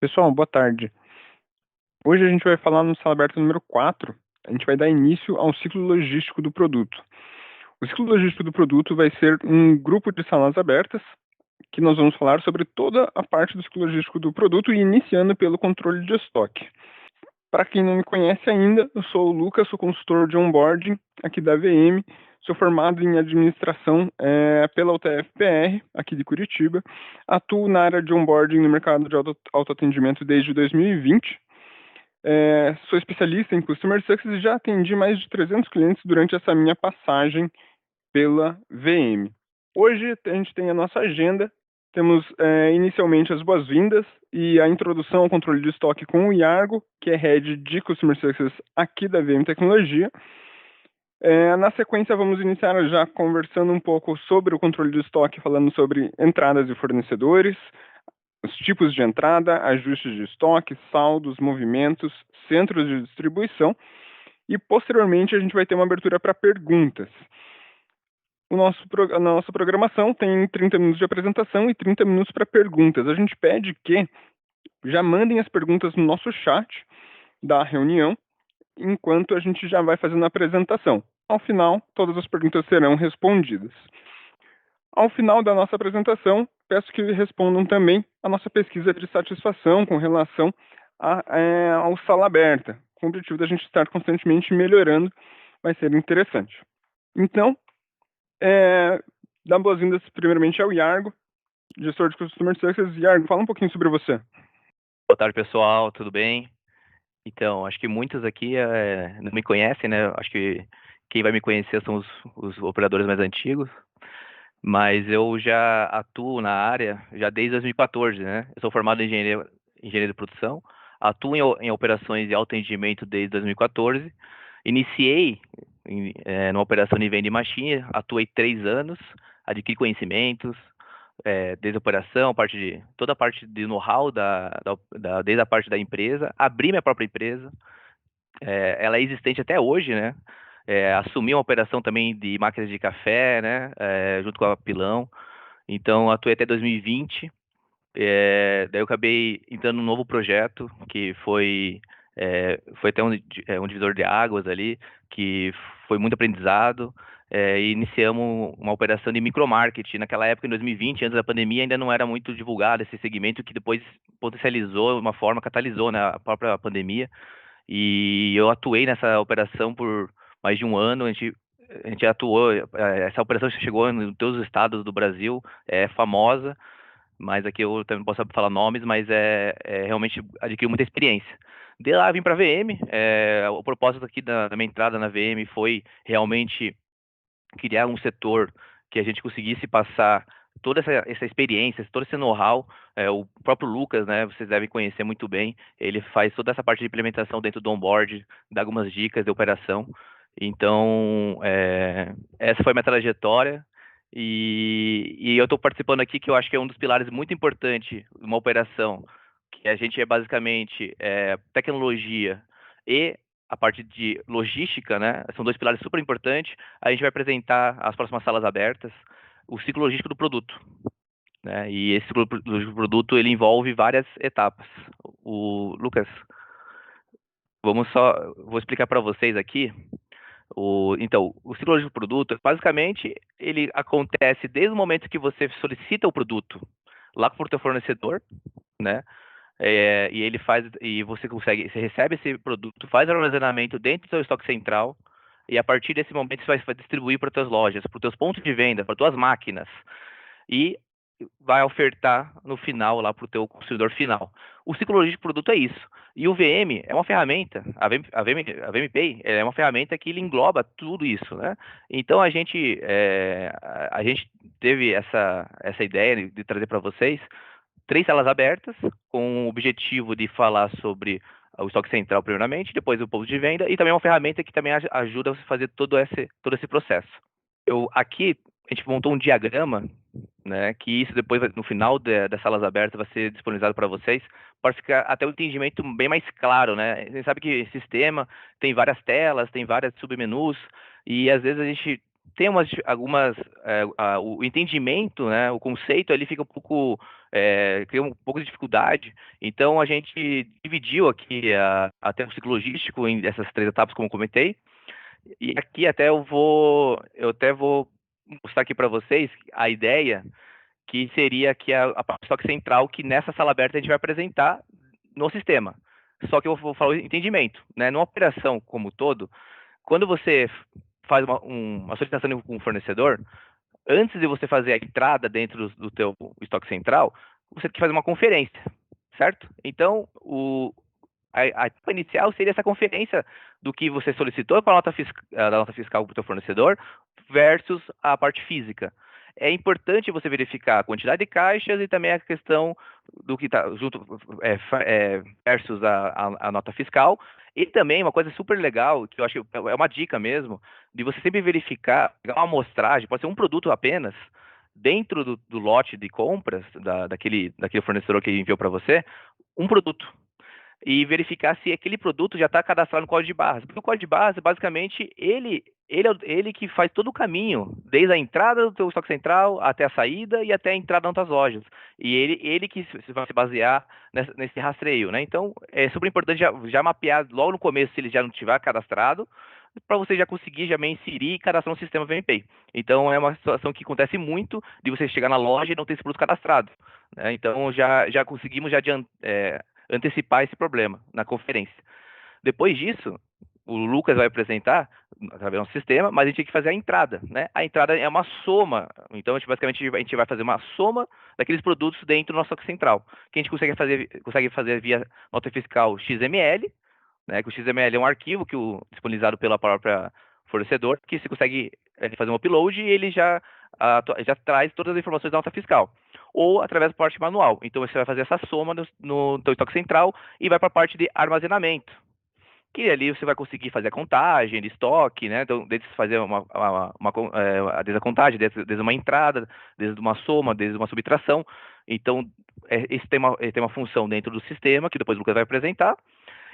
Pessoal, boa tarde. Hoje a gente vai falar no Sala Aberta número 4. A gente vai dar início ao ciclo logístico do produto. O ciclo logístico do produto vai ser um grupo de salas abertas que nós vamos falar sobre toda a parte do ciclo logístico do produto, iniciando pelo controle de estoque. Para quem não me conhece ainda, eu sou o Lucas, sou consultor de onboarding aqui da VM, sou formado em administração pela UTF-PR, aqui de Curitiba, atuo na área de onboarding no mercado de autoatendimento desde 2020. Sou especialista em Customer Success e já atendi mais de 300 clientes durante essa minha passagem pela VM. Hoje a gente tem a nossa agenda, temos inicialmente as boas-vindas e a introdução ao controle de estoque com o Iargo, que é Head de Customer Success aqui da VM Tecnologia. Na sequência, vamos iniciar já conversando um pouco sobre o controle de estoque, falando sobre entradas de fornecedores, os tipos de entrada, ajustes de estoque, saldos, movimentos, centros de distribuição e, posteriormente, a gente vai ter uma abertura para perguntas. A nossa programação tem 30 minutos de apresentação e 30 minutos para perguntas. A gente pede que já mandem as perguntas no nosso chat da reunião, enquanto a gente já vai fazendo a apresentação. Ao final, todas as perguntas serão respondidas. Ao final da nossa apresentação, peço que respondam também a nossa pesquisa de satisfação com relação ao Sala Aberta, com o objetivo da gente estar constantemente melhorando, vai ser interessante. Então, dá boas-vindas primeiramente ao Iargo, gestor de Customer Success. Iargo, fala um pouquinho sobre você. Boa tarde, pessoal, tudo bem? Então, acho que muitos aqui não me conhecem, né? Acho que quem vai me conhecer são os operadores mais antigos, mas eu já atuo na área já desde 2014, né? Eu sou formado em engenharia de produção, atuo em operações de autoatendimento desde 2014, iniciei numa operação de venda de machine, atuei 3 anos, adquiri conhecimentos, desde a operação, toda a parte de know-how desde a parte da empresa, abri minha própria empresa, ela é existente até hoje, né? Assumi uma operação também de máquinas de café, né? Junto com a Pilão. Então, atuei até 2020. Daí eu acabei entrando num novo projeto, que foi até um divisor de águas ali, que foi muito aprendizado. E iniciamos uma operação de micromarketing. Naquela época, em 2020, antes da pandemia, ainda não era muito divulgado esse segmento, que depois potencializou de uma forma, catalisou, né, a própria pandemia. E eu atuei nessa operação por mais de um ano. A gente atuou, essa operação chegou em todos os estados do Brasil, é famosa, mas aqui eu também não posso falar nomes, mas realmente adquiri muita experiência. De lá vim para a VM, o propósito aqui da minha entrada na VM foi realmente criar um setor que a gente conseguisse passar toda essa experiência, todo esse know-how. O próprio Lucas, né, vocês devem conhecer muito bem, ele faz toda essa parte de implementação dentro do onboard, dá algumas dicas de operação. Então, essa foi a minha trajetória. E eu estou participando aqui, que eu acho que é um dos pilares muito importantes de uma operação, que a gente é basicamente tecnologia e a parte de logística, né? São dois pilares super importantes. A gente vai apresentar as próximas salas abertas, o ciclo logístico do produto, né? E esse ciclo logístico do produto, ele envolve várias etapas. O Lucas, vou explicar para vocês aqui. Então, o ciclo logístico do produto, basicamente, ele acontece desde o momento que você solicita o produto lá para o teu fornecedor, né? E ele faz, e você recebe esse produto, faz o armazenamento dentro do seu estoque central, e a partir desse momento você vai distribuir para as tuas lojas, para os teus pontos de venda, para as tuas máquinas, e vai ofertar no final lá para o teu consumidor final. O ciclo logístico do produto é isso. E o VM é uma ferramenta, a VMPay é uma ferramenta que ele engloba tudo isso, né? Então a gente teve essa ideia de trazer para vocês 3 salas abertas, com o objetivo de falar sobre o estoque central primeiramente, depois o ponto de venda, e também uma ferramenta que também ajuda você a fazer todo esse processo. Aqui, a gente montou um diagrama, né, que isso depois, no final das salas abertas, vai ser disponibilizado para vocês, para ficar até um entendimento bem mais claro, né? Você sabe que sistema tem várias telas, tem várias submenus, e às vezes a gente tem algumas, o entendimento, né, o conceito ali fica um pouco, cria um pouco de dificuldade. Então a gente dividiu aqui até o ciclo logístico em essas 3 etapas, como eu comentei. E aqui eu até vou mostrar aqui para vocês a ideia que seria que a parte de estoque central que nessa sala aberta a gente vai apresentar no sistema. Só que eu vou falar o entendimento, né? Numa operação como um todo, quando você faz uma solicitação com o fornecedor, antes de você fazer a entrada dentro do teu estoque central, você tem que fazer uma conferência, certo? Então, a etapa inicial seria essa conferência do que você solicitou para da nota fiscal para o teu fornecedor versus a parte física. É importante você verificar a quantidade de caixas e também a questão do que está junto versus a nota fiscal. E também uma coisa super legal, que eu acho que é uma dica mesmo, de você sempre verificar, pegar uma amostragem, pode ser um produto apenas, dentro do lote de compras daquele fornecedor que enviou para você, um produto e verificar se aquele produto já está cadastrado no código de barras. Porque o código de barras, basicamente, ele que faz todo o caminho, desde a entrada do teu estoque central até a saída e até a entrada nas tuas lojas. E ele que vai se basear nesse rastreio, né? Então, é super importante já mapear logo no começo, se ele já não tiver cadastrado, para você já conseguir inserir e cadastrar no sistema VMPay. Então, é uma situação que acontece muito de você chegar na loja e não ter esse produto cadastrado, né? Então, já conseguimos antecipar esse problema na conferência. Depois disso, o Lucas vai apresentar através do nosso sistema, mas a gente tem que fazer a entrada, né? A entrada é uma soma, então basicamente a gente vai fazer uma soma daqueles produtos dentro do nosso estoque central, que a gente consegue fazer via nota fiscal XML, né? Que o XML é um arquivo disponibilizado pela própria fornecedor, que você consegue fazer um upload e ele já traz todas as informações da nota fiscal. Ou através do parte manual. Então você vai fazer essa soma no teu estoque central e vai para a parte de armazenamento, que ali você vai conseguir fazer a contagem de estoque, né? Então, desde fazer desde a contagem, desde uma entrada, desde uma soma, desde uma subtração. Então, esse tem uma função dentro do sistema, que depois o Lucas vai apresentar.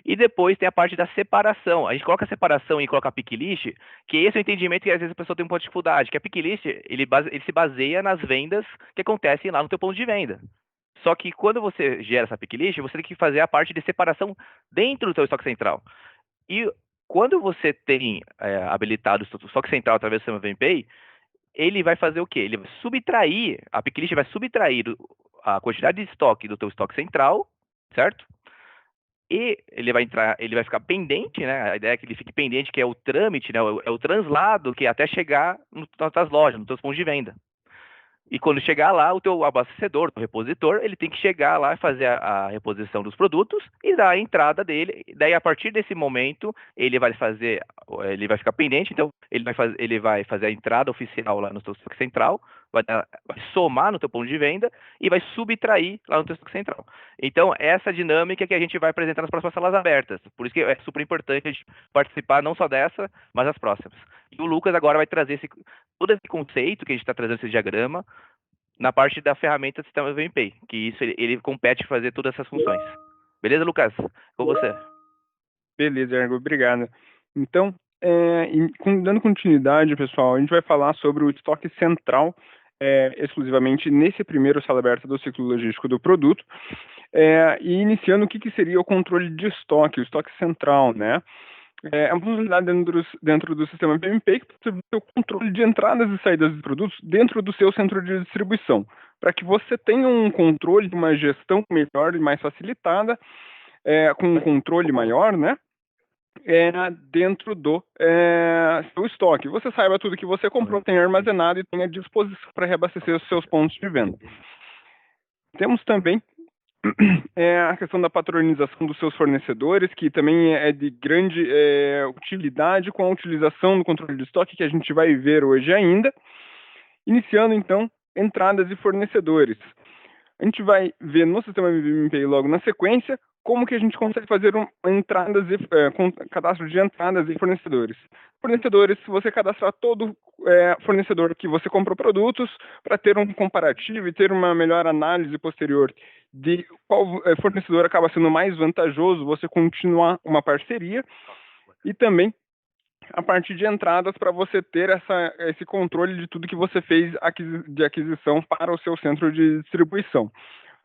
E depois tem a parte da separação. A gente coloca a separação e coloca a pick list, que esse é o entendimento que às vezes a pessoa tem um pouco de dificuldade, que a pick list, ele se baseia nas vendas que acontecem lá no teu ponto de venda. Só que quando você gera essa pick list, você tem que fazer a parte de separação dentro do teu estoque central. E quando você tem habilitado o estoque central através do sistema VMPay, ele vai fazer o quê? Ele vai subtrair, a pick list vai subtrair a quantidade de estoque do teu estoque central, certo? E ele vai ficar pendente, né? A ideia é que ele fique pendente, que é o trâmite, né? É o translado que é até chegar nas tuas lojas, nos teus pontos de venda. E quando chegar lá, o teu abastecedor, o repositor, ele tem que chegar lá e fazer a reposição dos produtos e dar a entrada dele. Daí, a partir desse momento, ele vai ficar pendente, então ele vai fazer a entrada oficial lá no teu estoque central, vai somar no teu ponto de venda e vai subtrair lá no teu estoque central. Então, essa dinâmica que a gente vai apresentar nas próximas salas abertas. Por isso que é super importante a gente participar não só dessa, mas das próximas. E o Lucas agora vai trazer todo esse conceito que a gente está trazendo, esse diagrama, na parte da ferramenta do sistema VMPay, que isso ele compete fazer todas essas funções. Beleza, Lucas? Com você. Beleza, Ergo, obrigado. Então, dando continuidade, pessoal, a gente vai falar sobre o estoque central, exclusivamente nesse primeiro sala aberta do ciclo logístico do produto, e iniciando o que seria o controle de estoque, o estoque central, né? É uma funcionalidade dentro do sistema PMP que possibilita o controle de entradas e saídas de produtos dentro do seu centro de distribuição, para que você tenha um controle, uma gestão melhor e mais facilitada, com um controle maior, né? Dentro do seu estoque. Você saiba tudo que você comprou, tem armazenado e tem à disposição para reabastecer os seus pontos de venda. Temos também a questão da patronização dos seus fornecedores, que também é de grande utilidade com a utilização do controle de estoque que a gente vai ver hoje ainda. Iniciando, então, entradas e fornecedores. A gente vai ver no sistema VMPay logo na sequência como que a gente consegue fazer cadastro de entradas e fornecedores. Fornecedores, se você cadastrar todo fornecedor que você comprou produtos, para ter um comparativo e ter uma melhor análise posterior de qual fornecedor acaba sendo mais vantajoso você continuar uma parceria, e também a parte de entradas para você ter esse controle de tudo que você fez de aquisição para o seu centro de distribuição.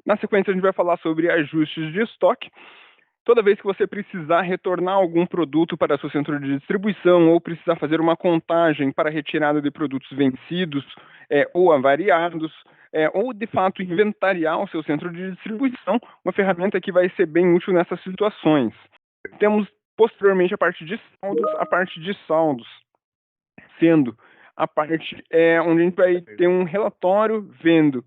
Na sequência, a gente vai falar sobre ajustes de estoque. Toda vez que você precisar retornar algum produto para seu centro de distribuição ou precisar fazer uma contagem para retirada de produtos vencidos ou avariados, ou de fato inventariar o seu centro de distribuição, uma ferramenta que vai ser bem útil nessas situações. Temos posteriormente a parte de saldos, sendo a parte onde a gente vai ter um relatório vendo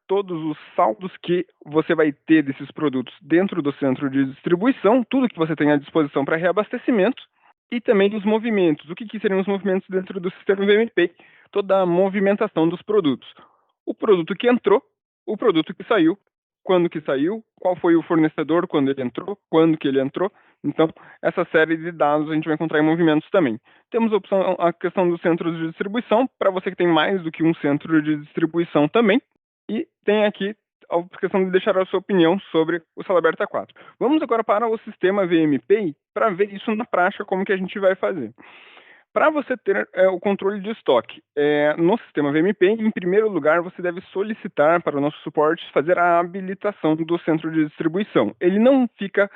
todos os saldos que você vai ter desses produtos dentro do centro de distribuição, tudo que você tem à disposição para reabastecimento, e também os movimentos. O que seriam os movimentos dentro do sistema VMP? Toda a movimentação dos produtos. O produto que entrou, o produto que saiu, quando que saiu, qual foi o fornecedor quando ele entrou, quando que ele entrou. Então, essa série de dados a gente vai encontrar em movimentos também. Temos a questão dos centros de distribuição, para você que tem mais do que um centro de distribuição também. E tem aqui a questão de deixar a sua opinião sobre o Salaberta 4. Vamos agora para o sistema VMP para ver isso na prática, como que a gente vai fazer. Para você ter o controle de estoque no sistema VMP, em primeiro lugar, você deve solicitar para o nosso suporte fazer a habilitação do centro de distribuição. Ele não fica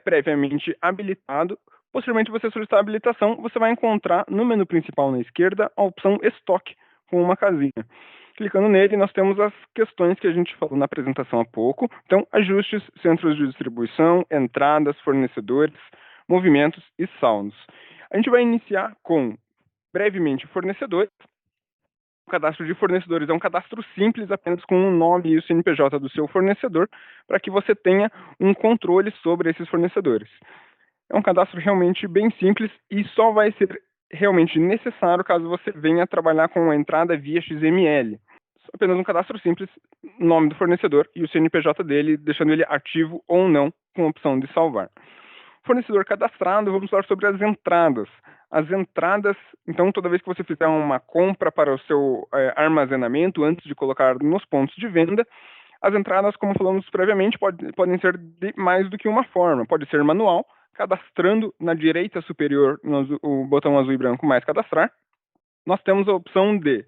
previamente habilitado. Posteriormente, você solicitar a habilitação, você vai encontrar no menu principal na esquerda a opção estoque, com uma casinha. Clicando nele, nós temos as questões que a gente falou na apresentação há pouco. Então, ajustes, centros de distribuição, entradas, fornecedores, movimentos e saldos. A gente vai iniciar com, brevemente, fornecedores. O cadastro de fornecedores é um cadastro simples, apenas com o nome e o CNPJ do seu fornecedor, para que você tenha um controle sobre esses fornecedores. É um cadastro realmente bem simples e só vai ser realmente necessário caso você venha trabalhar com a entrada via XML. Apenas um cadastro simples, nome do fornecedor e o CNPJ dele, deixando ele ativo ou não, com a opção de salvar. Fornecedor cadastrado, vamos falar sobre as entradas. As entradas, então, toda vez que você fizer uma compra para o seu armazenamento, antes de colocar nos pontos de venda, as entradas, como falamos previamente, podem ser de mais do que uma forma. Pode ser manual, cadastrando na direita superior o botão azul e branco mais cadastrar. Nós temos a opção de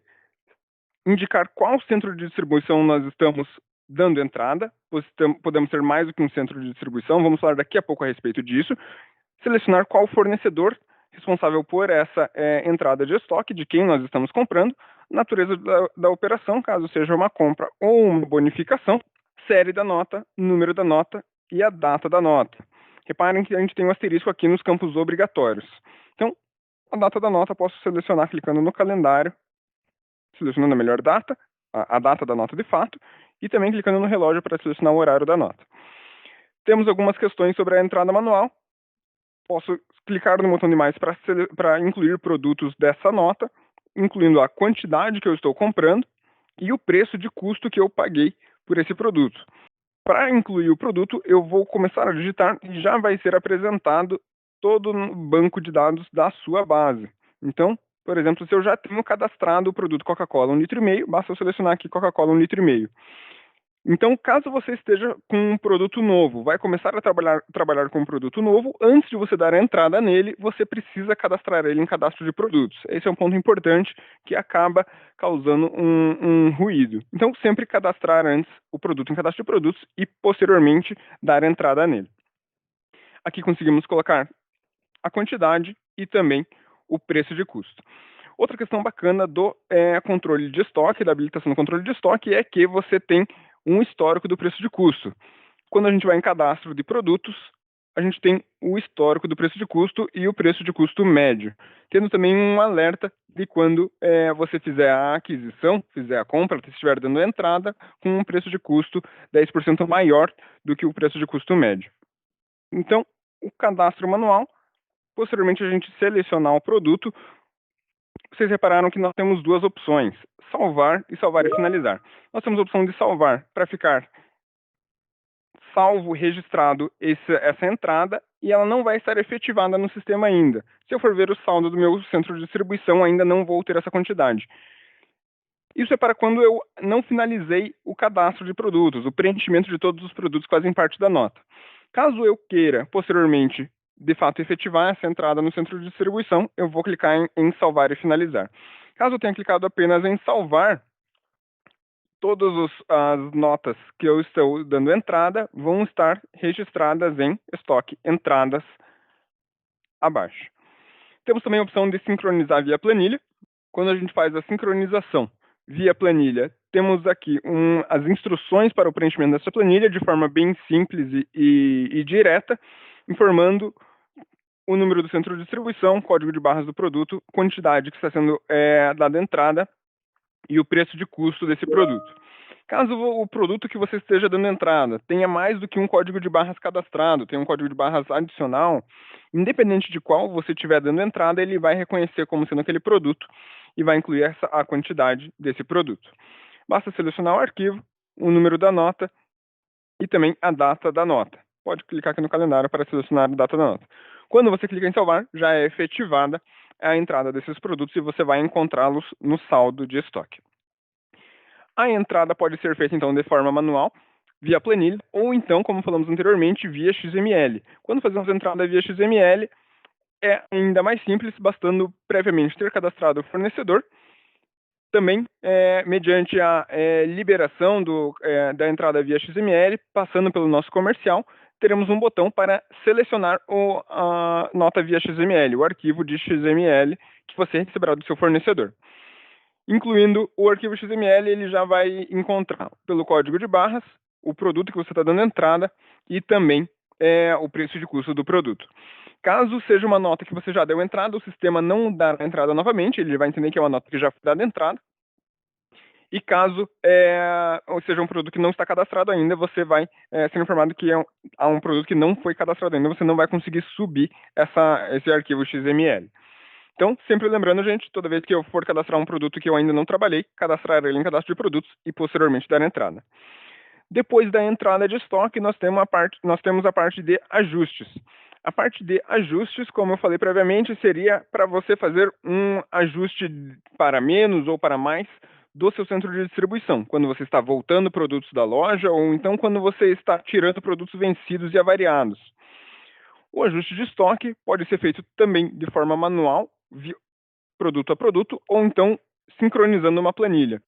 indicar qual centro de distribuição nós estamos dando entrada. Podemos ter mais do que um centro de distribuição, vamos falar daqui a pouco a respeito disso. Selecionar qual fornecedor responsável por essa entrada de estoque, de quem nós estamos comprando, natureza da operação, caso seja uma compra ou uma bonificação, série da nota, número da nota e a data da nota. Reparem que a gente tem um asterisco aqui nos campos obrigatórios. Então, a data da nota posso selecionar clicando no calendário, selecionando a melhor data, a data da nota de fato, e também clicando no relógio para selecionar o horário da nota. Temos algumas questões sobre a entrada manual. Posso clicar no botão de mais para incluir produtos dessa nota, incluindo a quantidade que eu estou comprando e o preço de custo que eu paguei por esse produto. Para incluir o produto, eu vou começar a digitar e já vai ser apresentado todo o banco de dados da sua base. Então, por exemplo, se eu já tenho cadastrado o produto Coca-Cola 1,5 litro, basta eu selecionar aqui Coca-Cola 1,5 litro. Então, caso você esteja com um produto novo, vai começar a trabalhar com um produto novo, antes de você dar a entrada nele, você precisa cadastrar ele em cadastro de produtos. Esse é um ponto importante que acaba causando um ruído. Então, sempre cadastrar antes o produto em cadastro de produtos e, posteriormente, dar entrada nele. Aqui conseguimos colocar a quantidade e também o preço de custo. Outra questão bacana do controle de estoque, da habilitação do controle de estoque, é que você tem um histórico do preço de custo. Quando a gente vai em cadastro de produtos, a gente tem o histórico do preço de custo e o preço de custo médio, tendo também um alerta de quando você fizer a aquisição, fizer a compra, se estiver dando entrada, com um preço de custo 10% maior do que o preço de custo médio. Então, o cadastro manual, posteriormente a gente selecionar o produto. Vocês repararam que nós temos duas opções, salvar e finalizar. Nós temos a opção de salvar para ficar salvo, registrado essa entrada, e ela não vai estar efetivada no sistema ainda. Se eu for ver o saldo do meu centro de distribuição, ainda não vou ter essa quantidade. Isso é para quando eu não finalizei o cadastro de produtos, o preenchimento de todos os produtos que fazem parte da nota. Caso eu queira, posteriormente, de fato efetivar essa entrada no centro de distribuição, eu vou clicar em salvar e finalizar. Caso eu tenha clicado apenas em salvar, todas as notas que eu estou dando entrada vão estar registradas em estoque entradas abaixo. Temos também a opção de sincronizar via planilha. Quando a gente faz a sincronização via planilha, temos aqui as instruções para o preenchimento dessa planilha de forma bem simples e direta, informando o número do centro de distribuição, código de barras do produto, quantidade que está sendo dada entrada e o preço de custo desse produto. Caso o produto que você esteja dando entrada tenha mais do que um código de barras cadastrado, tenha um código de barras adicional, independente de qual você estiver dando entrada, ele vai reconhecer como sendo aquele produto e vai incluir a quantidade desse produto. Basta selecionar o arquivo, o número da nota e também a data da nota. Pode clicar aqui no calendário para selecionar a data da nota. Quando você clica em salvar, já é efetivada a entrada desses produtos e você vai encontrá-los no saldo de estoque. A entrada pode ser feita, então, de forma manual, via planilha, ou então, como falamos anteriormente, via XML. Quando fazemos entrada via XML, é ainda mais simples, bastando previamente ter cadastrado o fornecedor. Também, mediante a liberação da entrada via XML, passando pelo nosso comercial, teremos um botão para selecionar a nota via XML, o arquivo de XML que você receberá do seu fornecedor. Incluindo o arquivo XML, ele já vai encontrar pelo código de barras, o produto que você está dando entrada e também o preço de custo do produto. Caso seja uma nota que você já deu entrada, o sistema não dará entrada novamente, ele vai entender que é uma nota que já foi dada entrada. E caso seja um produto que não está cadastrado ainda, você vai ser informado que há um produto que não foi cadastrado ainda, você não vai conseguir subir esse arquivo XML. Então, sempre lembrando, gente, toda vez que eu for cadastrar um produto que eu ainda não trabalhei, cadastrar ele em cadastro de produtos e posteriormente dar entrada. Depois da entrada de estoque, nós temos a parte de ajustes. A parte de ajustes, como eu falei previamente, seria para você fazer um ajuste para menos ou para mais do seu centro de distribuição, quando você está voltando produtos da loja ou então quando você está tirando produtos vencidos e avariados. O ajuste de estoque pode ser feito também de forma manual, produto a produto, ou então sincronizando uma planilha.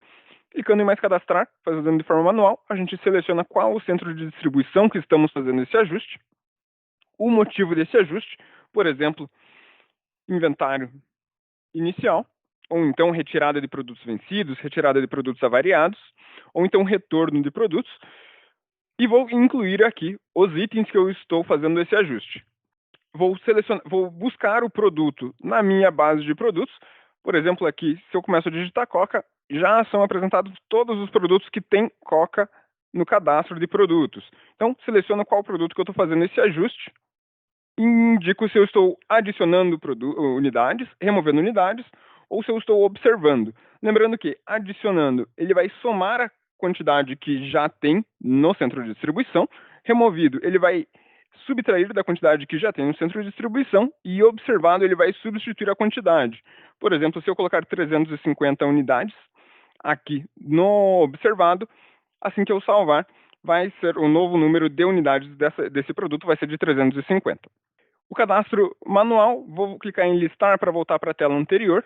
Clicando em mais cadastrar, fazendo de forma manual, a gente seleciona qual o centro de distribuição que estamos fazendo esse ajuste, o motivo desse ajuste, por exemplo, inventário inicial, ou então retirada de produtos vencidos, retirada de produtos avariados, ou então retorno de produtos, e vou incluir aqui os itens que eu estou fazendo esse ajuste. Vou buscar o produto na minha base de produtos. Por exemplo, aqui, se eu começo a digitar Coca, já são apresentados todos os produtos que tem Coca no cadastro de produtos. Então, seleciono qual produto que eu estou fazendo esse ajuste, indico se eu estou adicionando unidades, removendo unidades, ou se eu estou observando. Lembrando que, adicionando, ele vai somar a quantidade que já tem no centro de distribuição. Removido, ele vai subtrair da quantidade que já tem no centro de distribuição e observado, ele vai substituir a quantidade. Por exemplo, se eu colocar 350 unidades aqui no observado, assim que eu salvar, vai ser o novo número de unidades desse produto, vai ser de 350. O cadastro manual, vou clicar em listar para voltar para a tela anterior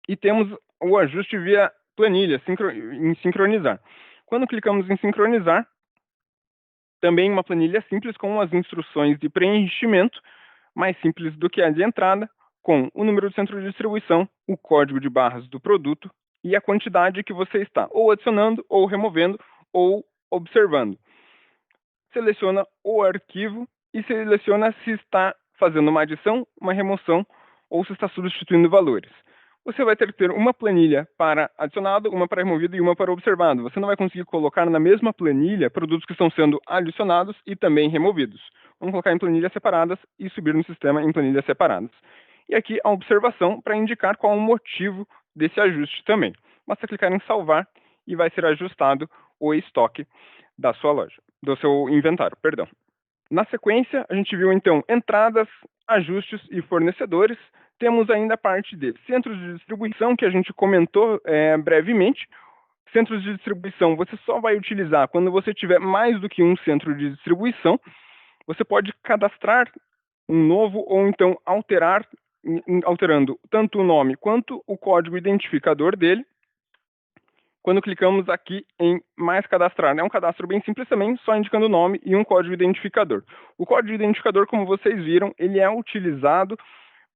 e temos o ajuste via planilha, em sincronizar. Quando clicamos em sincronizar, também uma planilha simples com as instruções de preenchimento, mais simples do que a de entrada, com o número do centro de distribuição, o código de barras do produto e a quantidade que você está ou adicionando, ou removendo, ou observando. Seleciona o arquivo e seleciona se está fazendo uma adição, uma remoção ou se está substituindo valores. Você vai ter que ter uma planilha para adicionado, uma para removido e uma para observado. Você não vai conseguir colocar na mesma planilha produtos que estão sendo adicionados e também removidos. Vamos colocar em planilhas separadas e subir no sistema em planilhas separadas. E aqui a observação para indicar qual o motivo desse ajuste também. Basta clicar em salvar e vai ser ajustado o estoque da sua loja, do seu inventário, perdão. Na sequência, a gente viu então entradas, ajustes e fornecedores. Temos ainda a parte de centros de distribuição, que a gente comentou brevemente. Centros de distribuição você só vai utilizar quando você tiver mais do que um centro de distribuição. Você pode cadastrar um novo, ou então alterando tanto o nome quanto o código identificador dele, quando clicamos aqui em mais cadastrar. É um cadastro bem simples também, só indicando o nome e um código identificador. O código identificador, como vocês viram, ele é utilizado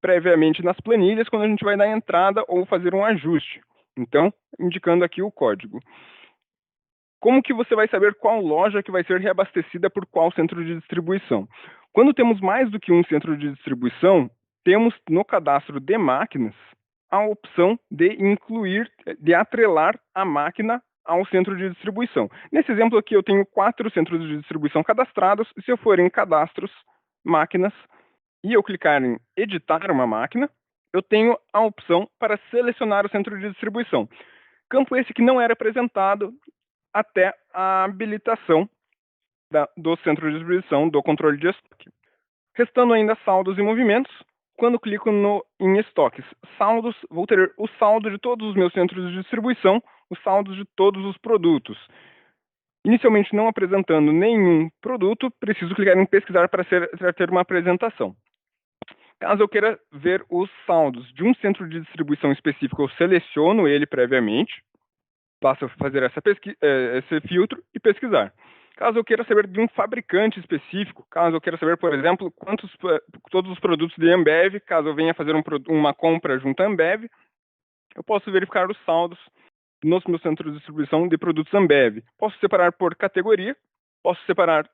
previamente nas planilhas quando a gente vai dar entrada ou fazer um ajuste. Então, indicando aqui o código. Como que você vai saber qual loja que vai ser reabastecida por qual centro de distribuição? Quando temos mais do que um centro de distribuição, temos no cadastro de máquinas a opção de incluir, de atrelar a máquina ao centro de distribuição. Nesse exemplo aqui eu tenho 4 centros de distribuição cadastrados, e se eu for em cadastros, máquinas, e eu clicar em editar uma máquina, eu tenho a opção para selecionar o centro de distribuição. Campo esse que não era apresentado até a habilitação do centro de distribuição do controle de estoque. Restando ainda saldos e movimentos, quando clico em estoques saldos, vou ter o saldo de todos os meus centros de distribuição, os saldos de todos os produtos. Inicialmente não apresentando nenhum produto, preciso clicar em pesquisar para ter uma apresentação. Caso eu queira ver os saldos de um centro de distribuição específico, eu seleciono ele previamente, basta fazer esse filtro e pesquisar. Caso eu queira saber de um fabricante específico, caso eu queira saber, por exemplo, todos os produtos de Ambev, caso eu venha fazer uma compra junto à Ambev, eu posso verificar os saldos nos meus centros de distribuição de produtos Ambev. Posso separar por categoria, posso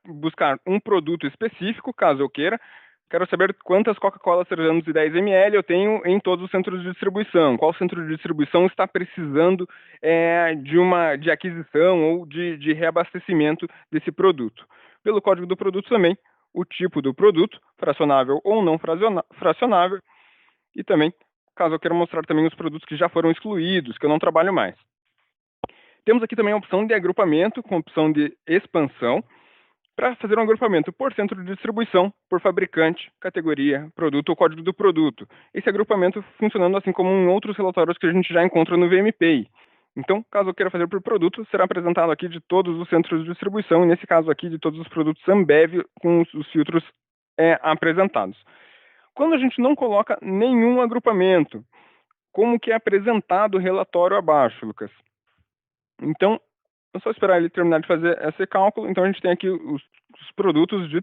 buscar um produto específico, caso eu queira. Quero saber quantas Coca-Cola 310 ml eu tenho em todos os centros de distribuição. Qual centro de distribuição está precisando de aquisição ou de reabastecimento desse produto. Pelo código do produto também, o tipo do produto, fracionável ou não fracionável, e também, caso eu queira mostrar também os produtos que já foram excluídos, que eu não trabalho mais. Temos aqui também a opção de agrupamento, com a opção de expansão, para fazer um agrupamento por centro de distribuição, por fabricante, categoria, produto ou código do produto. Esse agrupamento funcionando assim como em outros relatórios que a gente já encontra no VMPI. Então, caso eu queira fazer por produto, será apresentado aqui de todos os centros de distribuição, e nesse caso aqui de todos os produtos Ambev com os filtros apresentados. Quando a gente não coloca nenhum agrupamento, como que é apresentado o relatório abaixo, Lucas? Então, é só esperar ele terminar de fazer esse cálculo. Então, a gente tem aqui os produtos de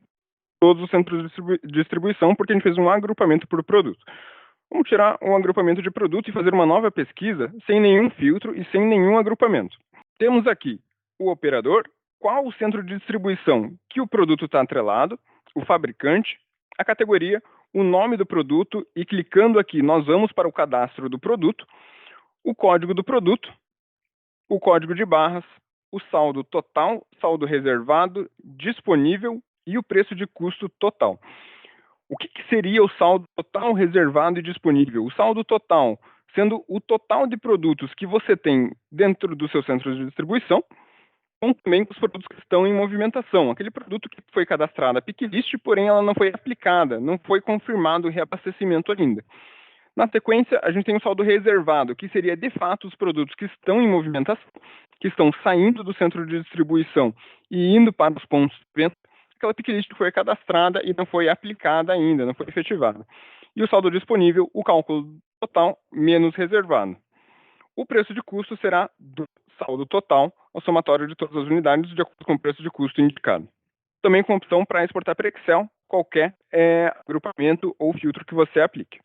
todos os centros de distribuição, porque a gente fez um agrupamento por produto. Vamos tirar um agrupamento de produto e fazer uma nova pesquisa sem nenhum filtro e sem nenhum agrupamento. Temos aqui o operador, qual o centro de distribuição que o produto está atrelado, o fabricante, a categoria, o nome do produto, e clicando aqui, nós vamos para o cadastro do produto, o código do produto, o código de barras, o saldo total, saldo reservado, disponível e o preço de custo total. O que seria o saldo total, reservado e disponível? O saldo total sendo o total de produtos que você tem dentro dos seus centros de distribuição, ou também os produtos que estão em movimentação. Aquele produto que foi cadastrado a picklist, porém ela não foi aplicada, não foi confirmado o reabastecimento ainda. Na sequência, a gente tem o saldo reservado, que seria, de fato, os produtos que estão em movimentação, que estão saindo do centro de distribuição e indo para os pontos de venda. Aquela picklist que foi cadastrada e não foi aplicada ainda, não foi efetivada. E o saldo disponível, o cálculo total menos reservado. O preço de custo será do saldo total, o somatório de todas as unidades, de acordo com o preço de custo indicado. Também com opção para exportar para Excel qualquer agrupamento ou filtro que você aplique.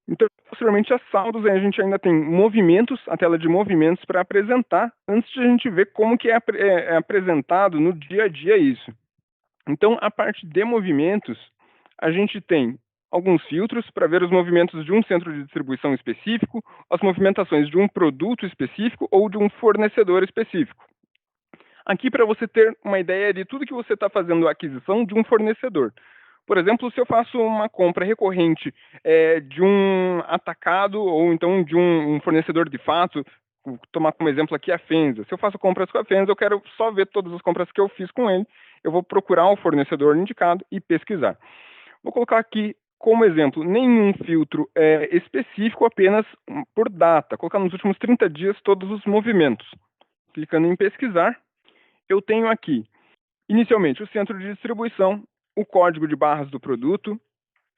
Então, posteriormente a saldos, a gente ainda tem movimentos, a tela de movimentos para apresentar, antes de a gente ver como que é apresentado no dia a dia isso. Então, a parte de movimentos, a gente tem alguns filtros para ver os movimentos de um centro de distribuição específico, as movimentações de um produto específico ou de um fornecedor específico. Aqui, para você ter uma ideia de tudo que você está fazendo a aquisição de um fornecedor. Por exemplo, se eu faço uma compra recorrente de um atacado ou então de um fornecedor de fato, vou tomar como exemplo aqui a Fenza. Se eu faço compras com a Fenza, eu quero só ver todas as compras que eu fiz com ele. Eu vou procurar o fornecedor indicado e pesquisar. Vou colocar aqui como exemplo nenhum filtro específico, apenas por data. Colocar nos últimos 30 dias todos os movimentos. Clicando em pesquisar, eu tenho aqui, inicialmente, o centro de distribuição, o código de barras do produto,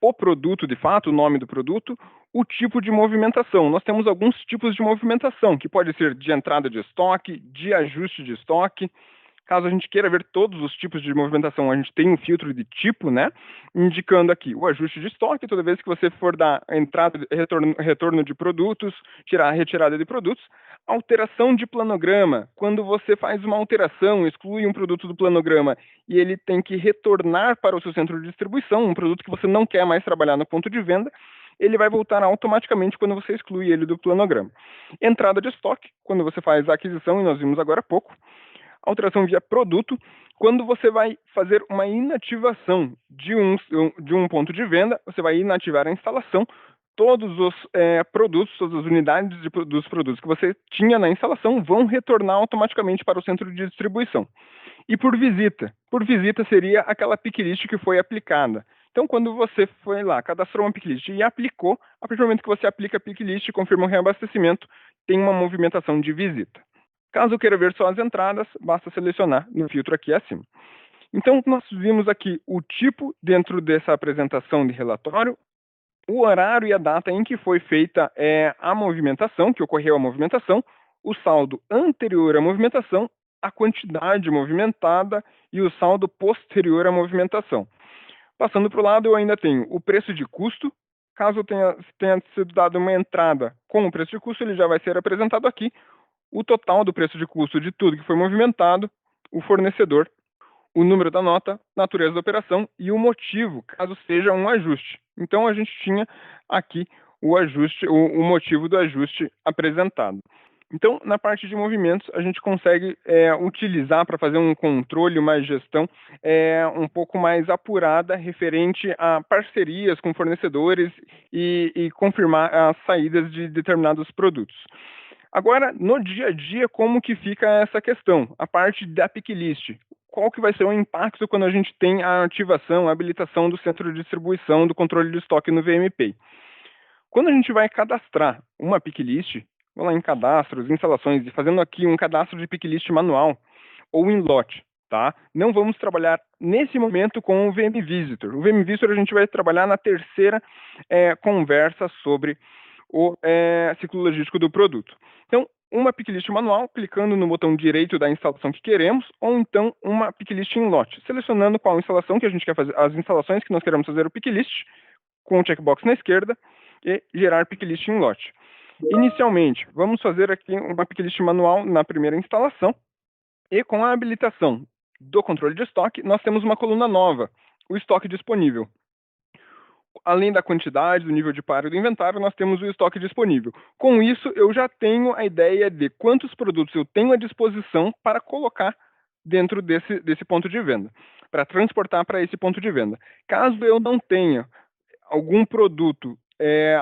o produto de fato, o nome do produto, o tipo de movimentação. Nós temos alguns tipos de movimentação, que pode ser de entrada de estoque, de ajuste de estoque. Caso a gente queira ver todos os tipos de movimentação, a gente tem um filtro de tipo, né? Indicando aqui o ajuste de estoque, toda vez que você for dar entrada, retorno de produtos, tirar a retirada de produtos. Alteração de planograma, quando você faz uma alteração, exclui um produto do planograma e ele tem que retornar para o seu centro de distribuição, um produto que você não quer mais trabalhar no ponto de venda, ele vai voltar automaticamente quando você exclui ele do planograma. Entrada de estoque, quando você faz a aquisição, e nós vimos agora há pouco. Alteração via produto, quando você vai fazer uma inativação de um ponto de venda, você vai inativar a instalação, todos os produtos, todas as unidades dos produtos que você tinha na instalação vão retornar automaticamente para o centro de distribuição. E por visita seria aquela picklist que foi aplicada. Então, quando você foi lá, cadastrou uma picklist e aplicou, a partir do momento que você aplica a picklist e confirma o reabastecimento, tem uma movimentação de visita. Caso queira ver só as entradas, basta selecionar no filtro aqui acima. Então, nós vimos aqui o tipo dentro dessa apresentação de relatório, o horário e a data em que foi feita a movimentação, que ocorreu a movimentação, o saldo anterior à movimentação, a quantidade movimentada e o saldo posterior à movimentação. Passando para o lado, eu ainda tenho o preço de custo. Caso tenha sido dada uma entrada com o preço de custo, ele já vai ser apresentado aqui. O total do preço de custo de tudo que foi movimentado, o fornecedor, o número da nota, natureza da operação e o motivo, caso seja um ajuste. Então, a gente tinha aqui o ajuste, o motivo do ajuste apresentado. Então, na parte de movimentos, a gente consegue utilizar para fazer um controle, uma gestão um pouco mais apurada referente a parcerias com fornecedores e confirmar as saídas de determinados produtos. Agora, no dia a dia, como que fica essa questão? A parte da picklist. Qual que vai ser o impacto quando a gente tem a ativação, a habilitação do centro de distribuição do controle de estoque no VMP? Quando a gente vai cadastrar uma picklist, vou lá em cadastros, instalações, e fazendo aqui um cadastro de picklist manual ou em lote, tá? Não vamos trabalhar nesse momento com o VM Visitor. O VM Visitor a gente vai trabalhar na terceira conversa sobre o ciclo logístico do produto. Então, uma picklist manual, clicando no botão direito da instalação que queremos, ou então uma picklist em lote, selecionando qual instalação que a gente quer fazer, as instalações que nós queremos fazer o picklist, com o checkbox na esquerda, e gerar picklist em lote. Inicialmente, vamos fazer aqui uma picklist manual na primeira instalação, e com a habilitação do controle de estoque, nós temos uma coluna nova, o estoque disponível. Além da quantidade, do nível de paro do inventário, nós temos o estoque disponível. Com isso, eu já tenho a ideia de quantos produtos eu tenho à disposição para colocar dentro desse ponto de venda, para transportar para esse ponto de venda. Caso eu não tenha algum produto,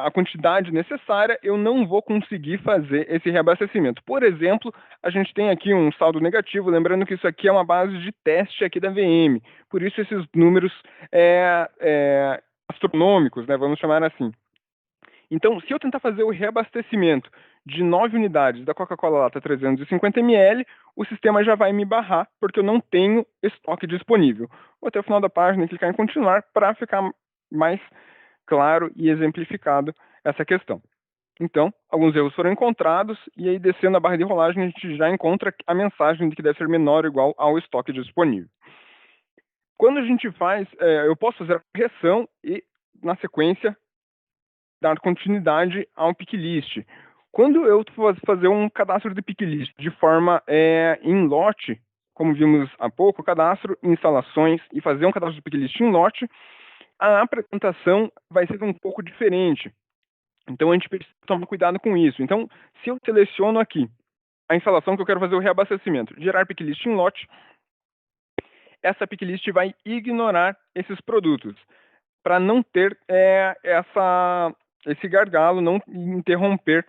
a quantidade necessária, eu não vou conseguir fazer esse reabastecimento. Por exemplo, a gente tem aqui um saldo negativo, lembrando que isso aqui é uma base de teste aqui da VM, por isso esses números astronômicos, né, vamos chamar assim. Então, se eu tentar fazer o reabastecimento de 9 unidades da Coca-Cola Lata 350 ml, o sistema já vai me barrar, porque eu não tenho estoque disponível. Vou até o final da página clicar em continuar para ficar mais claro e exemplificado essa questão. Então, alguns erros foram encontrados, e aí descendo a barra de rolagem, a gente já encontra a mensagem de que deve ser menor ou igual ao estoque disponível. Quando a gente faz, eu posso fazer a correção e, na sequência, dar continuidade ao picklist. Quando eu for fazer um cadastro de picklist de forma em lote, como vimos há pouco, cadastro, instalações e fazer um cadastro de picklist em lote, a apresentação vai ser um pouco diferente. Então, a gente precisa tomar cuidado com isso. Então, se eu seleciono aqui a instalação que eu quero fazer o reabastecimento, gerar picklist em lote, essa picklist vai ignorar esses produtos, para não ter esse gargalo, não interromper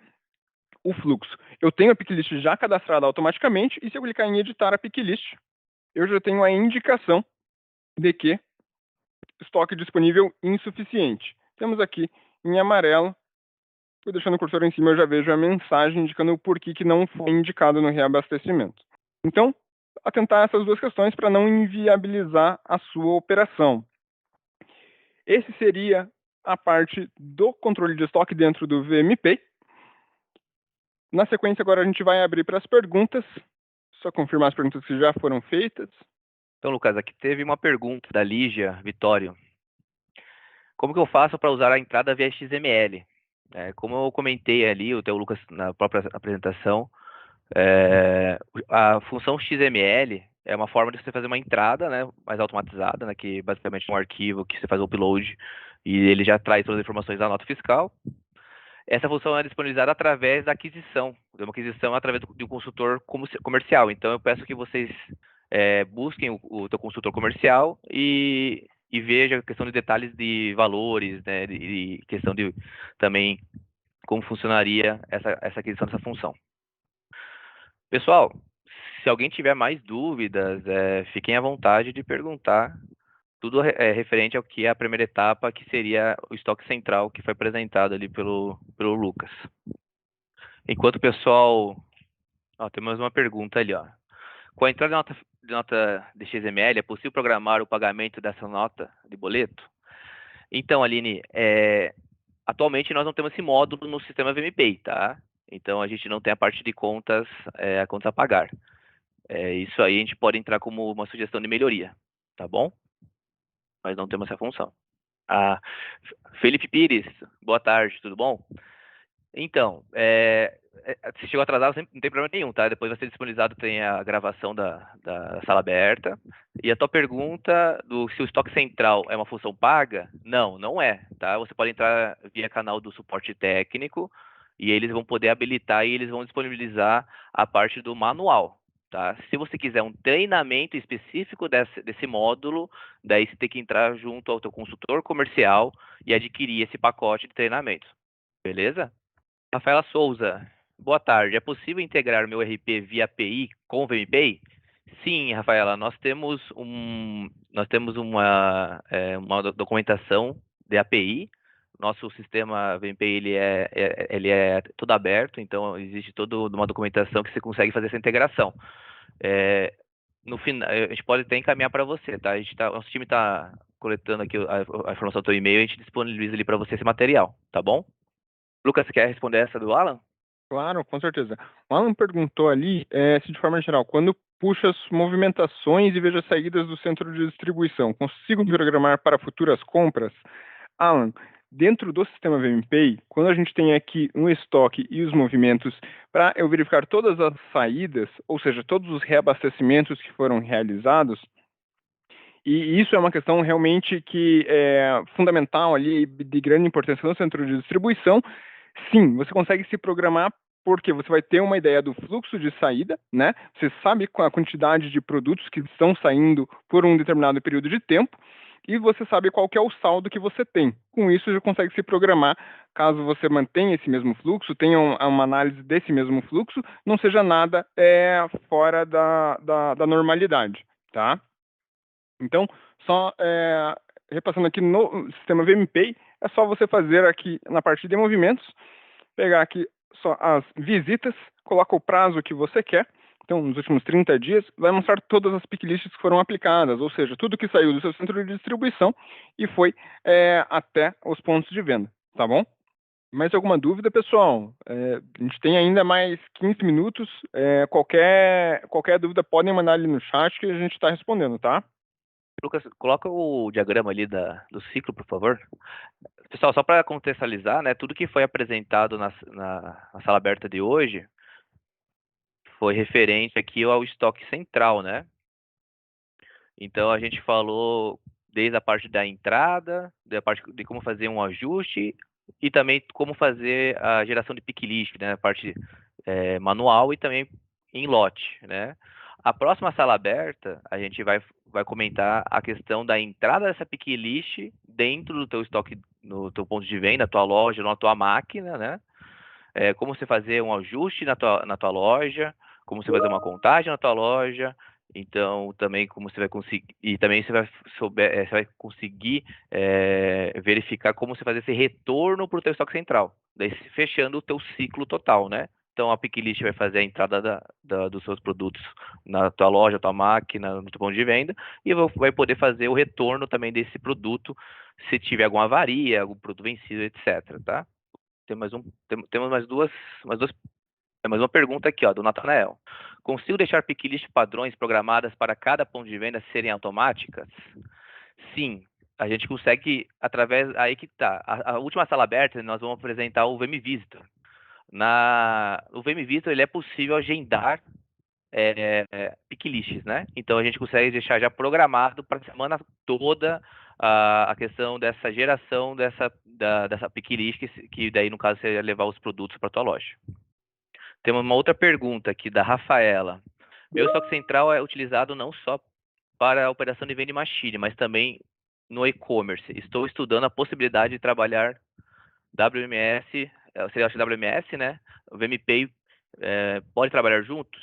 o fluxo. Eu tenho a picklist já cadastrada automaticamente, e se eu clicar em editar a picklist, eu já tenho a indicação de que estoque disponível insuficiente. Temos aqui em amarelo, vou deixando o cursor em cima, eu já vejo a mensagem indicando o porquê que não foi indicado no reabastecimento. Então, atentar a essas duas questões para não inviabilizar a sua operação. Esse seria a parte do controle de estoque dentro do VMPay. Na sequência, agora a gente vai abrir para as perguntas. Só confirmar as perguntas que já foram feitas. Então, Lucas, aqui teve uma pergunta da Lígia Vitório. Como que eu faço para usar a entrada via XML? Como eu comentei ali, o teu Lucas na própria apresentação, a função XML é uma forma de você fazer uma entrada, né, mais automatizada, né, que basicamente é um arquivo que você faz o upload e ele já traz todas as informações da nota fiscal. Essa função é disponibilizada através da aquisição, de uma aquisição através de um consultor comercial. Então, eu peço que vocês busquem o teu consultor comercial e veja a questão de detalhes de valores, né, de questão de também como funcionaria essa aquisição dessa função. Pessoal, se alguém tiver mais dúvidas, fiquem à vontade de perguntar. Tudo referente ao que é a primeira etapa, que seria o estoque central, que foi apresentado ali pelo Lucas. Enquanto o pessoal... tem mais uma pergunta ali, ó. Com a entrada de nota de XML, é possível programar o pagamento dessa nota de boleto? Então, Aline, atualmente nós não temos esse módulo no sistema VMPay, tá? Então, a gente não tem a parte de contas, a conta a pagar. Isso aí a gente pode entrar como uma sugestão de melhoria, tá bom? Mas não temos essa função. Felipe Pires, boa tarde, tudo bom? Então, se chegou atrasado, não tem problema nenhum, tá? Depois vai ser disponibilizado, tem a gravação da sala aberta. E a tua pergunta se o estoque central é uma função paga? Não, não é, tá? Você pode entrar via canal do suporte técnico e eles vão poder habilitar e eles vão disponibilizar a parte do manual, tá? Se você quiser um treinamento específico desse módulo, daí você tem que entrar junto ao teu consultor comercial e adquirir esse pacote de treinamento, beleza? Rafaela Souza, boa tarde. É possível integrar meu RP via API com o VMPay? Sim, Rafaela, nós temos uma documentação de API. Nosso sistema VMPay ele é todo aberto, então existe toda uma documentação que você consegue fazer essa integração. No final, a gente pode até encaminhar para você, tá? Nosso time está coletando aqui a informação do teu e-mail, a gente disponibiliza ali para você esse material, tá bom? Lucas, você quer responder essa do Alan? Claro, com certeza. O Alan perguntou ali, se de forma geral, quando puxo as movimentações e vejo as saídas do centro de distribuição, consigo me programar para futuras compras? Alan, dentro do sistema VMPay, quando a gente tem aqui um estoque e os movimentos, para eu verificar todas as saídas, ou seja, todos os reabastecimentos que foram realizados, e isso é uma questão realmente que é fundamental ali, de grande importância no centro de distribuição. Sim, você consegue se programar porque você vai ter uma ideia do fluxo de saída, né? Você sabe qual a quantidade de produtos que estão saindo por um determinado período de tempo e você sabe qual que é o saldo que você tem. Com isso, já consegue se programar caso você mantenha esse mesmo fluxo, tenha uma análise desse mesmo fluxo, não seja nada fora da normalidade, tá? Então, só repassando aqui no sistema VMPay, é só você fazer aqui na parte de movimentos, pegar aqui só as visitas, coloca o prazo que você quer, então nos últimos 30 dias, vai mostrar todas as picklists que foram aplicadas, ou seja, tudo que saiu do seu centro de distribuição e foi até os pontos de venda, tá bom? Mais alguma dúvida, pessoal? A gente tem ainda mais 15 minutos, qualquer dúvida podem mandar ali no chat que a gente está respondendo, tá? Lucas, coloca o diagrama ali do ciclo, por favor. Pessoal, só para contextualizar, né, tudo que foi apresentado na sala aberta de hoje foi referente aqui ao estoque central, né? Então, a gente falou desde a parte da entrada, da parte de como fazer um ajuste e também como fazer a geração de pick list, né? A parte manual e também em lote, né? A próxima sala aberta, a gente vai comentar a questão da entrada dessa pick list dentro do teu estoque, no teu ponto de venda, na tua loja, na tua máquina, né? Como você fazer um ajuste na tua loja, como você fazer uma contagem na tua loja, então também como você vai conseguir, e também você vai conseguir verificar como você fazer esse retorno para o teu estoque central, daí fechando o teu ciclo total, né? Então a pick list vai fazer a entrada dos seus produtos na tua loja, tua máquina, no teu ponto de venda, e vai poder fazer o retorno também desse produto se tiver alguma avaria, algum produto vencido, etc. Tá? Temos mais uma pergunta aqui, ó, do Natanael. Consigo deixar pick list padrões programadas para cada ponto de venda serem automáticas? Sim, a gente consegue através. Aí que tá. A última sala aberta, nós vamos apresentar o VM Visitor. No VM Visitor, ele é possível agendar pick lists, né? Então a gente consegue deixar já programado para a semana toda a questão dessa geração dessa pick list, que daí, no caso, seria levar os produtos para a tua loja. Temos uma outra pergunta aqui da Rafaela. Meu estoque central é utilizado não só para a operação de vending machine, mas também no e-commerce. Estou estudando a possibilidade de trabalhar WMS, seria WMS, né? O VMPay pode trabalhar juntos?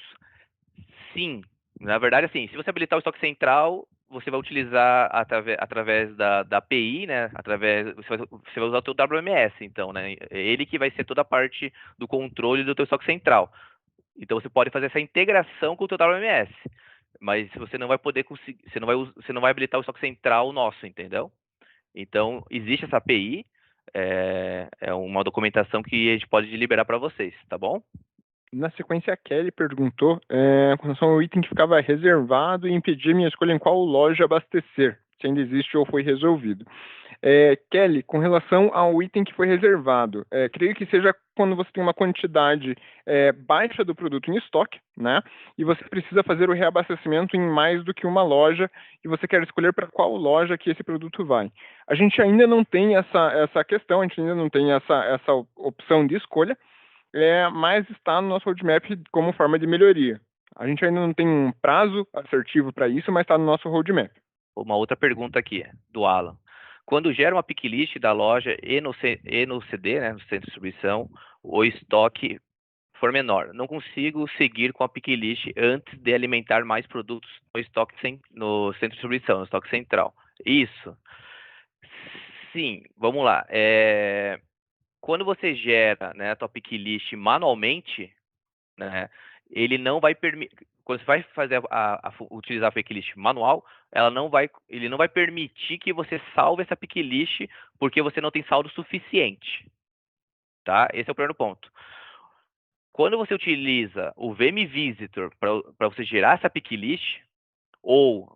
Sim. Na verdade, assim, se você habilitar o estoque central, você vai utilizar através da API, né? Você vai usar o teu WMS, então, né? É ele que vai ser toda a parte do controle do teu estoque central. Então você pode fazer essa integração com o teu WMS, mas você não vai poder conseguir, você não vai habilitar o estoque central nosso, entendeu? Então existe essa API, é uma documentação que a gente pode liberar para vocês, tá bom? Na sequência, a Kelly perguntou com relação ao item que ficava reservado e impedia minha escolha em qual loja abastecer, se ainda existe ou foi resolvido. Kelly, com relação ao item que foi reservado, creio que seja quando você tem uma quantidade baixa do produto em estoque, né? E você precisa fazer o reabastecimento em mais do que uma loja e você quer escolher para qual loja que esse produto vai. A gente ainda não tem essa questão, a gente ainda não tem essa opção de escolha, mas está no nosso roadmap como forma de melhoria. A gente ainda não tem um prazo assertivo para isso, mas está no nosso roadmap. Uma outra pergunta aqui, do Alan. Quando gera uma pick list da loja e no CD, né, no centro de distribuição, o estoque for menor, não consigo seguir com a pick list antes de alimentar mais produtos no centro de distribuição, no estoque central. Isso. Sim, vamos lá. Quando você gera, né, a tua pick list manualmente, né, ele não vai permitir. Quando você vai fazer utilizar a pick list manual, ele não vai permitir que você salve essa pick list porque você não tem saldo suficiente, tá? Esse é o primeiro ponto. Quando você utiliza o VM Visitor para você gerar essa pick list ou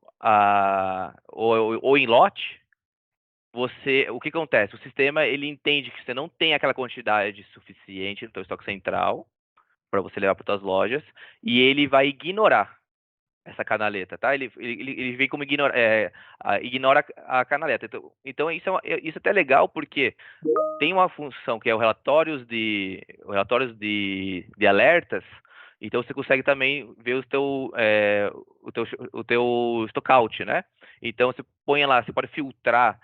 em lote, o que acontece? O sistema ele entende que você não tem aquela quantidade suficiente no seu estoque central para você levar para suas lojas e ele vai ignorar essa canaleta, tá? Ele vem como ignora a canaleta. Então isso é até legal porque tem uma função que é o relatórios de alertas. Então você consegue também ver o teu stockout, né? Então você põe lá, você pode filtrar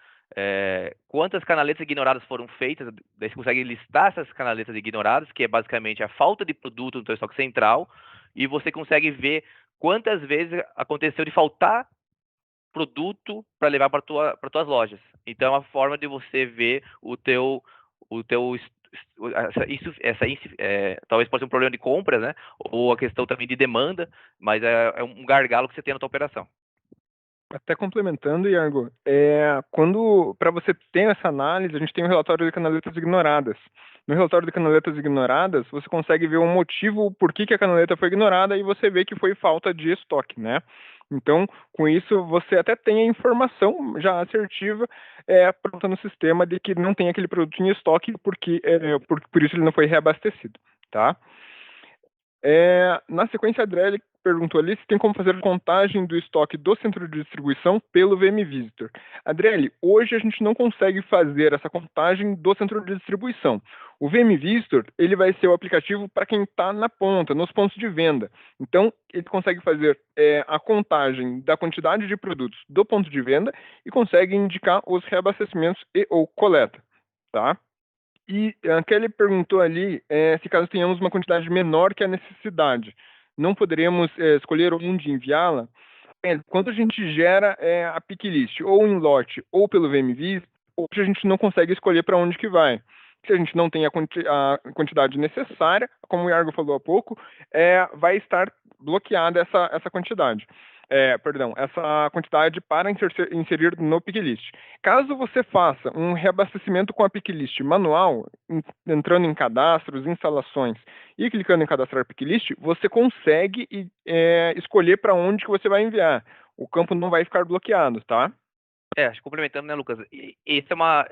quantas canaletas ignoradas foram feitas, daí você consegue listar essas canaletas ignoradas, que é basicamente a falta de produto no teu estoque central, e você consegue ver quantas vezes aconteceu de faltar produto para levar para tuas lojas. Então é uma forma de você ver talvez possa ser um problema de compras, né? Ou a questão também de demanda, mas é um gargalo que você tem na tua operação. Até complementando, Iargo, quando para você ter essa análise, a gente tem o relatório de canaletas ignoradas. No relatório de canaletas ignoradas, você consegue ver o motivo por que a canaleta foi ignorada e você vê que foi falta de estoque, né? Então, com isso, você até tem a informação já assertiva pronta no sistema de que não tem aquele produto em estoque porque por isso ele não foi reabastecido, tá? Na sequência, a Adriele perguntou ali se tem como fazer contagem do estoque do centro de distribuição pelo VM Visitor. Adriele, hoje a gente não consegue fazer essa contagem do centro de distribuição. O VM Visitor, ele vai ser o aplicativo para quem está na ponta, nos pontos de venda. Então, ele consegue fazer a contagem da quantidade de produtos do ponto de venda e consegue indicar os reabastecimentos e ou coleta, tá? E a Kelly perguntou ali se caso tenhamos uma quantidade menor que a necessidade, não poderíamos escolher onde enviá-la? Quando a gente gera a pick list, ou em lote, ou pelo VMV, hoje a gente não consegue escolher para onde que vai. Se a gente não tem a quantidade necessária, como o Iargo falou há pouco, vai estar bloqueada essa quantidade. Perdão, essa quantidade para inserir no picklist. Caso você faça um reabastecimento com a picklist manual, entrando em cadastros, instalações e clicando em cadastrar picklist, você consegue escolher para onde que você vai enviar. O campo não vai ficar bloqueado, tá? Acho que complementando, né, Lucas?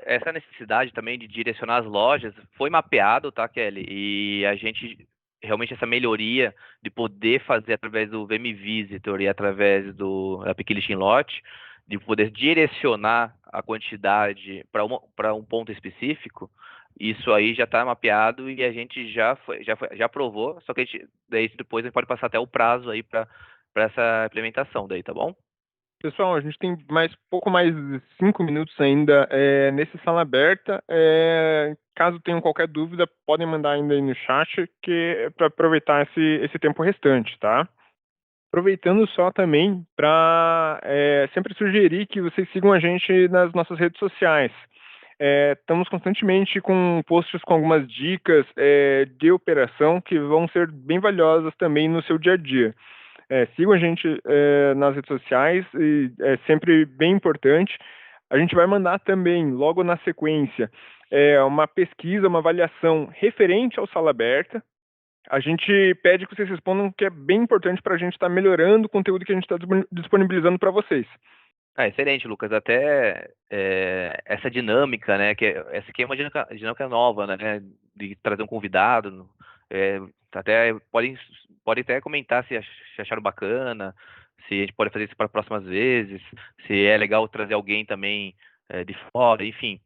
Essa necessidade também de direcionar as lojas foi mapeado, tá, Kelly? E a gente, realmente, essa melhoria de poder fazer através do VM Visitor e através da Picklisting Lot, de poder direcionar a quantidade para um ponto específico, isso aí já está mapeado e a gente já aprovou, só que daí depois a gente pode passar até o prazo aí para essa implementação daí, tá bom? Pessoal, a gente tem pouco mais de 5 minutos ainda nesse sala aberta. Caso tenham qualquer dúvida, podem mandar ainda aí no chat, que é para aproveitar esse tempo restante, tá? Aproveitando só também para sempre sugerir que vocês sigam a gente nas nossas redes sociais. Estamos constantemente com posts com algumas dicas de operação que vão ser bem valiosas também no seu dia a dia. Sigam a gente nas redes sociais, e é sempre bem importante. A gente vai mandar também, logo na sequência, uma pesquisa, uma avaliação referente ao Sala Aberta. A gente pede que vocês respondam, que é bem importante para a gente estar melhorando o conteúdo que a gente está disponibilizando para vocês. Excelente, Lucas. Até essa dinâmica, né? Essa aqui é uma dinâmica nova, né? De trazer um convidado. é, Até pode até comentar se acharam bacana, se a gente pode fazer isso para próximas vezes, se é legal trazer alguém também de fora, enfim.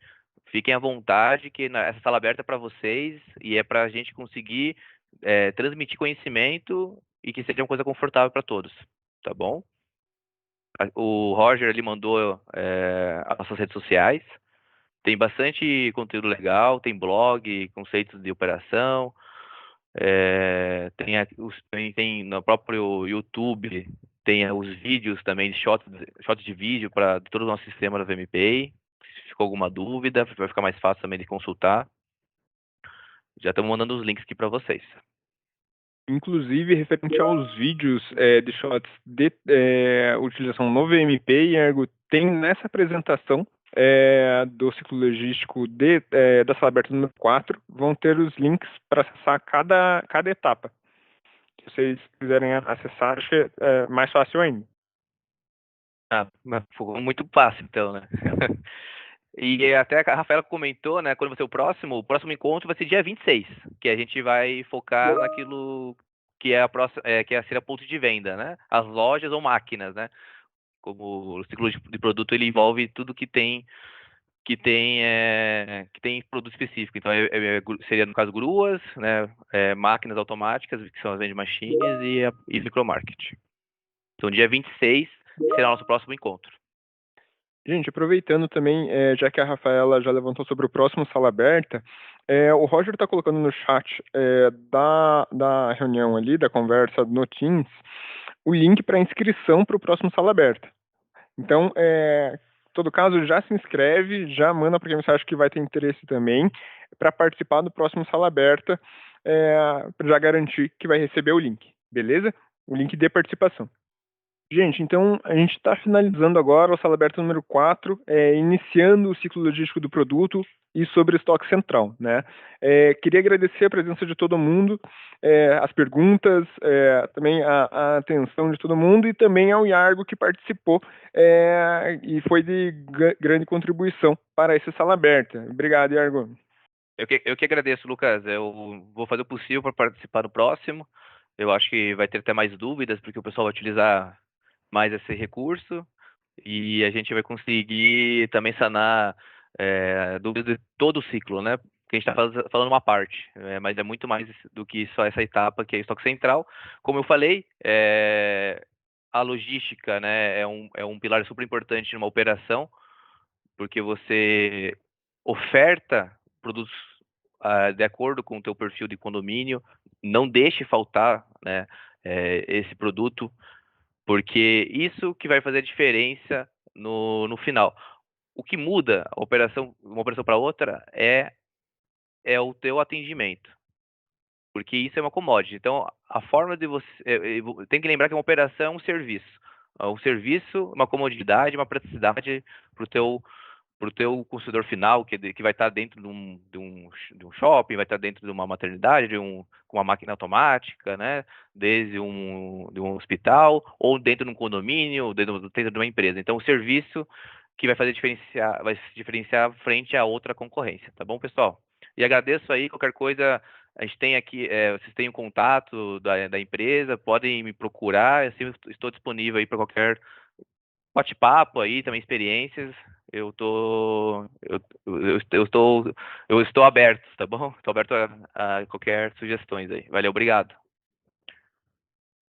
Fiquem à vontade, que essa sala aberta é para vocês e é para a gente conseguir transmitir conhecimento e que seja uma coisa confortável para todos, tá bom? O Roger ele mandou as nossas redes sociais. Tem bastante conteúdo legal, tem blog, conceitos de operação, tem no próprio YouTube, tem os vídeos também, shots de vídeo para todo o nosso sistema da VMPay. Se ficou alguma dúvida, vai ficar mais fácil também de consultar. Já estamos mandando os links aqui para vocês. Inclusive, referente aos vídeos de shots de utilização no VMP, Ergo, tem nessa apresentação do ciclo logístico da sala aberta número 4, vão ter os links para acessar cada etapa. Se vocês quiserem acessar, acho que é mais fácil ainda. Mas ficou muito fácil, então, né? E até a Rafaela comentou, né, quando vai ser o próximo encontro vai ser dia 26, que a gente vai focar naquilo que é que é ser a ponto de venda, né? As lojas ou máquinas, né? Como o ciclo de produto ele envolve tudo que tem produto específico. Então seria no caso gruas, né? Máquinas automáticas, que são as vending machines e micromarket. Então dia 26 será o nosso próximo encontro. Gente, aproveitando também, já que a Rafaela já levantou sobre o próximo Sala Aberta, o Roger está colocando no chat da reunião ali, da conversa no Teams, o link para inscrição para o próximo Sala Aberta. Então, em todo caso, já se inscreve, já manda para quem você acha que vai ter interesse também, para participar do próximo Sala Aberta, para já garantir que vai receber o link, beleza? O link de participação. Gente, então a gente está finalizando agora o Sala Aberta número 4, iniciando o ciclo logístico do produto e sobre o estoque central, né? Queria agradecer a presença de todo mundo, as perguntas, também a atenção de todo mundo e também ao Iargo que participou e foi de grande contribuição para esse Sala Aberta. Obrigado, Iargo. Eu que agradeço, Lucas. Eu vou fazer o possível para participar do próximo. Eu acho que vai ter até mais dúvidas, porque o pessoal vai utilizar mais esse recurso e a gente vai conseguir também sanar dúvidas de todo o ciclo, né? Porque a gente está falando uma parte, mas é muito mais do que só essa etapa que é o estoque central. Como eu falei, a logística, né, é um pilar super importante numa operação, porque você oferta produtos de acordo com o teu perfil de condomínio, não deixe faltar, né, esse produto, porque isso que vai fazer a diferença no final. O que muda uma operação para outra é é o teu atendimento, porque isso é uma commodity. Então, a forma de você... tem que lembrar que uma operação é um serviço. Um serviço, uma comodidade, uma praticidade para o teu consumidor final, que vai estar dentro de um shopping, vai estar dentro de uma maternidade, com uma máquina automática, né? Desde de um hospital, ou dentro de um condomínio, ou dentro de uma empresa. Então, o serviço que vai se diferenciar frente a outra concorrência, tá bom, pessoal? E agradeço aí, qualquer coisa, a gente tem aqui, vocês têm o contato da empresa, podem me procurar, eu sempre estou disponível aí para qualquer bate-papo aí, também experiências. Eu tô, eu estou aberto, tá bom? Estou aberto a qualquer sugestões aí. Valeu, obrigado.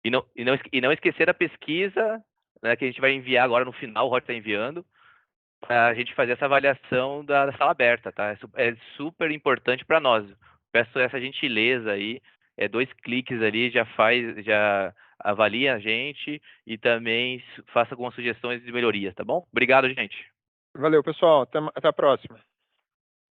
E não esquecer da pesquisa, né, que a gente vai enviar agora no final, o Rod está enviando, para a gente fazer essa avaliação da sala aberta, tá? É super importante para nós. Peço essa gentileza aí, 2 cliques ali, já avalia a gente e também faça algumas sugestões de melhorias, tá bom? Obrigado, gente. Valeu, pessoal. Até a próxima.